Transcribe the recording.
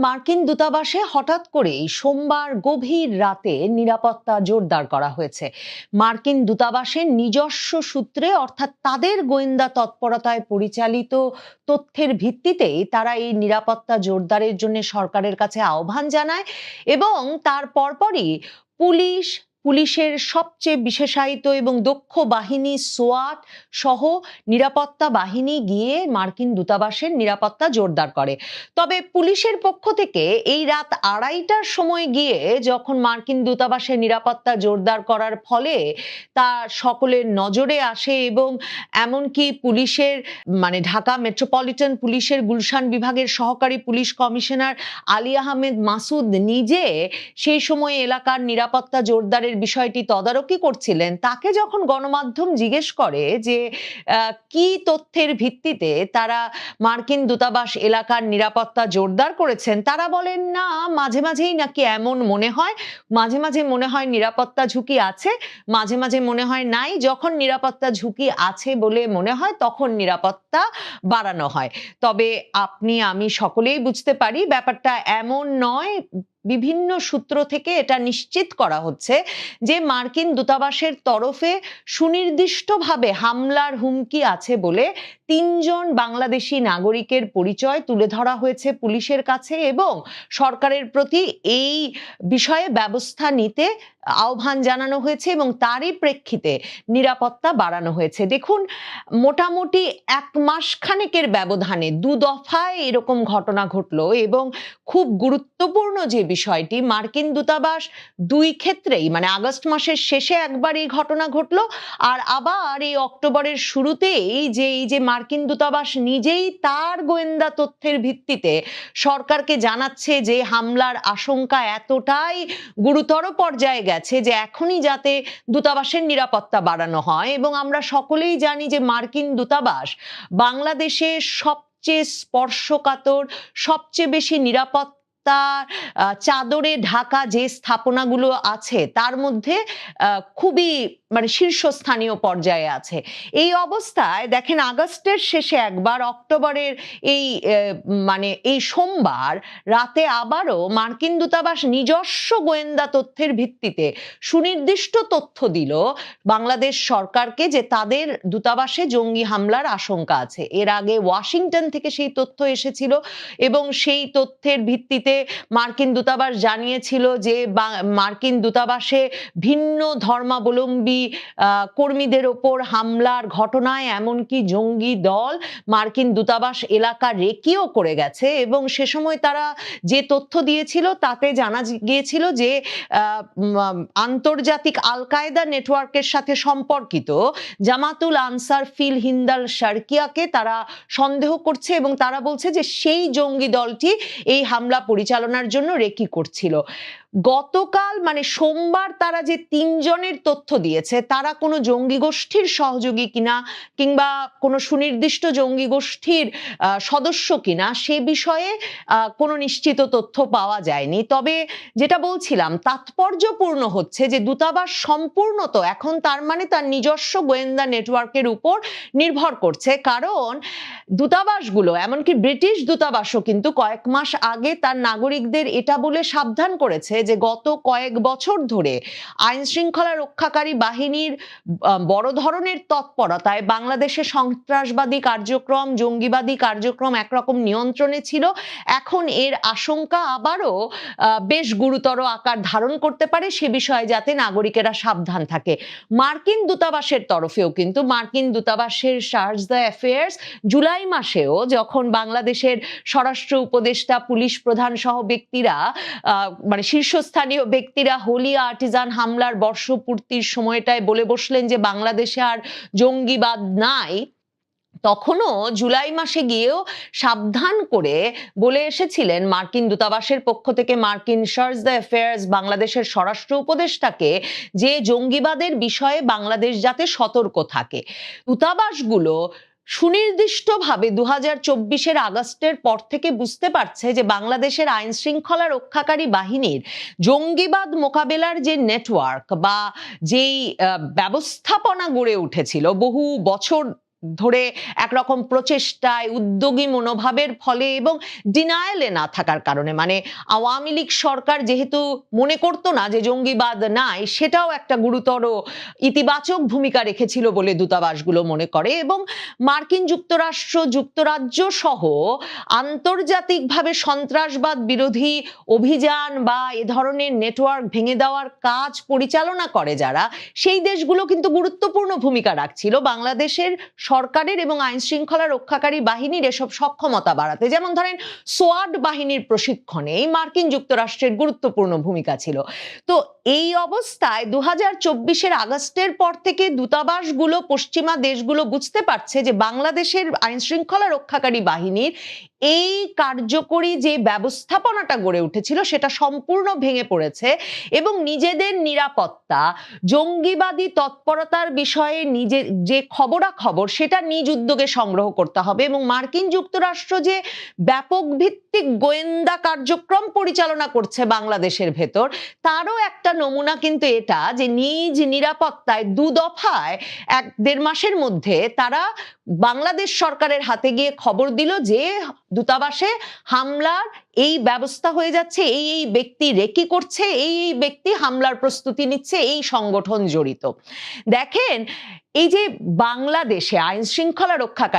মার্কিন দূতাবাসে হঠাৎ করেই সোমবার গভীর রাতে নিরাপত্তা জোরদার করা হয়েছে। মার্কিন দূতাবাসের নিজস্ব সূত্রে, অর্থাৎ তাদের গোয়েন্দা তৎপরতায় পরিচালিত তথ্যের ভিত্তিতেই তারা এই নিরাপত্তা জোরদারের জন্য সরকারের কাছে আহ্বান জানায় এবং তার পরপরই পুলিশের সবচেয়ে বিশেষায়িত এবং দক্ষ বাহিনী সোয়াট সহ নিরাপত্তা বাহিনী গিয়ে মার্কিন দূতাবাসের নিরাপত্তা জোরদার করে। তবে পুলিশের পক্ষ থেকে এই রাত 2:30টার সময় গিয়ে যখন মার্কিন দূতাবাসের নিরাপত্তা জোরদার করার ফলে তা সকলের নজরে আসে এবং এমনকি পুলিশের ঢাকা মেট্রোপলিটন পুলিশের গুলশান বিভাগের সহকারী পুলিশ কমিশনার আলী আহমেদ মাসুদ নিজে সেই সময় এলাকার নিরাপত্তা জোরদারের বিষয়টি তদারকি করছিলেন, তাকে যখন গণমাধ্যম জিজ্ঞেস করে যে কি তথ্যের ভিত্তিতে তারা মার্কিন দূতাবাস এলাকার নিরাপত্তা জোরদার করেছেন, তারা বলেন না, মাঝে মাঝেই নাকি এমন মনে হয়, মাঝে মাঝে মনে হয় নিরাপত্তা ঝুঁকি আছে, মাঝে মাঝে মনে হয় নাই, যখন নিরাপত্তা ঝুঁকি আছে বলে মনে হয় তখন নিরাপত্তা বাড়ানো হয়। তবে আপনি আমি সকলেই বুঝতে পারি ব্যাপারটা এমন নয়। বিভিন্ন সূত্র থেকে এটা নিশ্চিত করা হচ্ছে যে মার্কিন দূতাবাসের তরফে সুনির্দিষ্টভাবে হামলার হুমকি আছে বলে 3জন বাংলাদেশি নাগরিকের পরিচয় তুলে ধরা হয়েছে পুলিশের কাছে এবং সরকারের প্রতি এই বিষয়ে ব্যবস্থা নিতে আহ্বান জানানো হয়েছে এবং তারই প্রেক্ষিতে নিরাপত্তা বাড়ানো হয়েছে। দেখুন, মোটামুটি 1 মাস খানেকের ব্যবধানে 2 দফায় এরকম ঘটনা ঘটলো এবং খুব গুরুত্বপূর্ণ যে বিষয়টি, মার্কিন দূতাবাস 2 ক্ষেত্রেই আগস্ট মাসের শেষে একবার এই ঘটনা ঘটলো আর আবার এই অক্টোবরের শুরুতেই এই যে মার্কিন দূতাবাস নিজেই তার গোয়েন্দা তথ্যের ভিত্তিতে সরকারকে জানাচ্ছে যে হামলার আশঙ্কা এতটাই গুরুতর পর্যায়ে গেছে যে এখনই যাতে দূতাবাসের নিরাপত্তা বাড়ানো হয়। এবং আমরা সকলেই জানি যে মার্কিন দূতাবাস বাংলাদেশের সবচেয়ে স্পর্শকাতর, সবচেয়ে বেশি নিরাপত্তা চাদরে ঢাকা যে স্থাপনাগুলো আছে তার মধ্যে খুবই শীর্ষস্থানীয় পর্যায়ে আছে। এই অবস্থায় দেখেন, আগস্টের শেষে একবার, অক্টোবরের এই সোমবার রাতে আবারও মার্কিন দূতাবাস নিজস্ব গোয়েন্দা তথ্যের ভিত্তিতে সুনির্দিষ্ট তথ্য দিল বাংলাদেশ সরকারকে যে তাদের দূতাবাসে জঙ্গি হামলার আশঙ্কা আছে। এর আগে ওয়াশিংটন থেকে সেই তথ্য এসেছিল এবং সেই তথ্যের ভিত্তিতে মার্কিন দূতাবাস জানিয়েছিল যে মার্কিন দূতাবাসে ভিন্ন ধর্মাবলম্বী কর্মীদের ওপর হামলার ঘটনায় এমনকি জঙ্গি দল মার্কিন দূতাবাস এলাকা রেকিও করে গেছে এবং সে সময় তারা যে তথ্য দিয়েছিল তাতে জানা গিয়েছিল যে আন্তর্জাতিক আল কায়দা নেটওয়ার্কের সাথে সম্পর্কিত জামাতুল আনসার ফিল হিন্দাল শারকিয়াকে তারা সন্দেহ করছে এবং তারা বলছে যে সেই জঙ্গি দলটি এই হামলা পরিচালনার জন্য রেকি করছিল। গতকাল সোমবার তারা যে 3 জনের তথ্য দিয়েছে তারা কোনো জঙ্গি গোষ্ঠীর সহযোগী কিনা কিংবা কোনো সুনির্দিষ্ট জঙ্গি গোষ্ঠীর সদস্য কিনা সে বিষয়ে কোনো নিশ্চিত তথ্য পাওয়া যায়নি। তবে যেটা বলছিলাম, তাৎপর্যপূর্ণ হচ্ছে যে দূতাবাস সম্পূর্ণত এখন তার তার নিজস্ব গোয়েন্দা নেটওয়ার্কের উপর নির্ভর করছে, কারণ দূতাবাসগুলো, এমনকি ব্রিটিশ দূতাবাসও কিন্তু কয়েক মাস আগে তার নাগরিকদের এটা বলে সাবধান করেছে যে গত কয়েক বছর ধরে আইন শৃঙ্খলা রক্ষাকারী বাহিনীর বড় ধরনের তৎপরতায় বাংলাদেশে সন্ত্রাসবাদী কার্যক্রম, জঙ্গিবাদী কার্যক্রম একরকম নিয়ন্ত্রণে ছিল। এখন এর আশঙ্কা আবারও বেশ গুরুতর আকার ধারণ করতে পারে, সে বিষয়ে যাতে নাগরিকেরা সাবধান থাকে। মার্কিন দূতাবাসের তরফেও কিন্তু মার্কিন দূতাবাসের চার্জ দ্য অ্যাফেয়ার্স জুলাই মাসেও যখন বাংলাদেশের স্বরাষ্ট্র উপদেষ্টা, পুলিশ প্রধান সহ ব্যক্তিরা শীর্ষস্থানীয় ব্যক্তিরা হোলি আর্টিজান হামলার বর্ষপূর্তির সময়টায় বলে বসলেন যে বাংলাদেশে আর জঙ্গিবাদ নাই, তখনও জুলাই মাসে গিয়েও সাবধান করে বলে এসেছিলেন মার্কিন দূতাবাসের পক্ষ থেকে মার্কিন চার্জ দ্য অ্যাফেয়ার্স বাংলাদেশের স্বরাষ্ট্র উপদেষ্টাকে যে জঙ্গিবাদের বিষয়ে বাংলাদেশ যাতে সতর্ক থাকে। দূতাবাসগুলো সুনির্দিষ্টভাবে 2024-এর আগস্টের পর থেকে বুঝতে পারছে যে বাংলাদেশের আইন শৃঙ্খলা রক্ষাকারী বাহিনীর জঙ্গিবাদ মোকাবেলার যে নেটওয়ার্ক বা যেই ব্যবস্থাপনা গড়ে উঠেছিল বহু বছর ধরে একরকম প্রচেষ্টায় উদ্যোগী মনোভাবের ফলে এবং ডিনায়ালে না থাকার কারণে, মানে আওয়ামী লীগ সরকার যেহেতু মনে করতো না যে জঙ্গিবাদ নাই, সেটাও একটা গুরুতর ইতিবাচক ভূমিকা রেখেছিল বলে দূতাবাসগুলো মনে করে। এবং মার্কিন যুক্তরাষ্ট্র, যুক্তরাজ্য সহ আন্তর্জাতিকভাবে সন্ত্রাসবাদ বিরোধী অভিযান বা এ ধরনের নেটওয়ার্ক ভেঙে দেওয়ার কাজ পরিচালনা করে যারা, সেই দেশগুলো কিন্তু গুরুত্বপূর্ণ ভূমিকা রাখছিল বাংলাদেশের সরকারের এবং আইন শৃঙ্খলা রক্ষাকারী বাহিনীর এসব সক্ষমতা বাড়াতে। যেমন ধরেন সোয়াড বাহিনীর প্রশিক্ষণে মার্কিন যুক্তরাষ্ট্রের গুরুত্বপূর্ণ ভূমিকা ছিল। তো এই অবস্থায় 2024-এর আগস্টের পর থেকে দূতাবাসগুলো, পশ্চিমা দেশগুলো বুঝতে পারছে যে বাংলাদেশের আইন শৃঙ্খলা রক্ষাকারী বাহিনীর এই কার্যকরী যে ব্যবস্থাপনাটা গড়ে উঠেছিল সেটা সম্পূর্ণ ভেঙে পড়েছে এবং নিজেদের নিরাপত্তা, জঙ্গিবাদী তৎপরতার বিষয়ে নিজে যে খবরাখবর সেটা নিজ উদ্যোগে সংগ্রহ করতে হবে। এবং মার্কিন যুক্তরাষ্ট্র যে ব্যাপক ভিত্তিক গোয়েন্দা কার্যক্রম পরিচালনা করছে বাংলাদেশের ভেতর, তারও একটা নমুনা কিন্তু এটা যে নিজ নিরাপত্তায় 2 দফায় 1-1.5 মাসের মধ্যে তারা বাংলাদেশ সরকারের হাতে গিয়ে খবর দিল যে দূতাবাসে হামলার এই ব্যবস্থা হয়ে যাচ্ছে, এই ব্যক্তি রেকি করছে, এই ব্যক্তি হামলার প্রস্তুতি নিচ্ছে, এই সংগঠন জড়িত। দেখেন, এই যে বাংলাদেশে আইন শৃঙ্খলা রক্ষাকারী